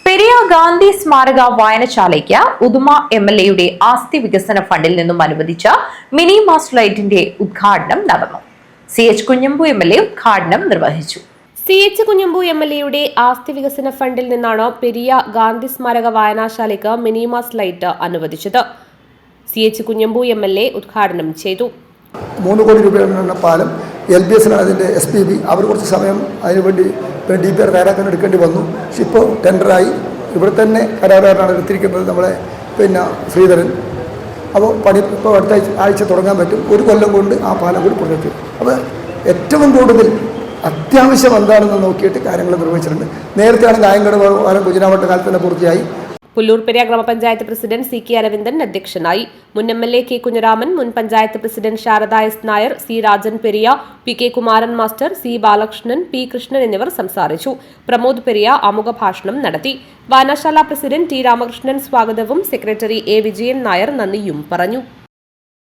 പെരിയ ഗാന്ധി സ്മാരക വായനശാലയ്ക്ക് ഉദുമ എംഎൽഎയുടെ ആസ്തി വികസന ഫണ്ടിൽ നിന്നും അനുവദിച്ച മിനി മാസ് ലൈറ്റിന്റെ ഉദ്ഘാടനം നടന്നു. CH കുഞ്ഞമ്പു എംഎൽഎ ഉദ്ഘാടനം നിർവഹിച്ചു. CH കുഞ്ഞമ്പു എംഎൽഎയുടെ ആസ്തി വികസന ഫണ്ടിൽ നിന്നാണ് പെരിയ ഗാന്ധി സ്മാരക വായനശാലയ്ക്ക് മിനി മാസ് ലൈറ്റ് അനുവദിച്ചത്. CH കുഞ്ഞമ്പു എംഎൽഎ ഉദ്ഘാടനം ചെയ്തു. 3 കോടി രൂപയുടെ പാലം LBS അതിൻ്റെ SPB അവർ കുറച്ച് സമയം അതിനുവേണ്ടി DPR തയ്യാറാക്കാൻ എടുക്കേണ്ടി വന്നു. പക്ഷെ ഇപ്പോൾ ടെൻഡറായി ഇവിടെ തന്നെ കരാറുകാരനാണ് എടുത്തിരിക്കുന്നത് നമ്മളെ ശ്രീധരൻ. അപ്പോൾ പണി ഇപ്പോൾ അടുത്ത ആഴ്ച തുടങ്ങാൻ പറ്റും. 1 കൊല്ലം കൊണ്ട് ആ പാലം കൂടി പ്രൊജക്റ്റ്. അപ്പോൾ ഏറ്റവും കൂടുതൽ അത്യാവശ്യം എന്താണെന്ന് നോക്കിയിട്ട് കാര്യങ്ങൾ നിർവഹിച്ചിട്ടുണ്ട്. നേരത്തെയാണ് കായംകട പാലം കുഞ്ഞിനാവട്ട കാലത്ത് തന്നെ പൂർത്തിയായി. പുല്ലൂർ പെരിയ ഗ്രാമപഞ്ചായത്ത് പ്രസിഡന്റ് CK അരവിന്ദൻ അധ്യക്ഷനായി. മുൻ MLA K കുഞ്ഞിരാമൻ, മുൻ panchayat president Sarada S Nair, C Rajan Periya, PK Kumaran master, C Balakrishnan, P Krishnan എന്നിവർ സംസാരിച്ചു. പ്രമോദ് പെരിയ ആമുഖ ഭാഷണം നടത്തി. വായനശാല പ്രസിഡന്റ് T രാമകൃഷ്ണൻ സ്വാഗതവും സെക്രട്ടറി A വിജയൻ നായർ നന്ദിയും പറഞ്ഞു.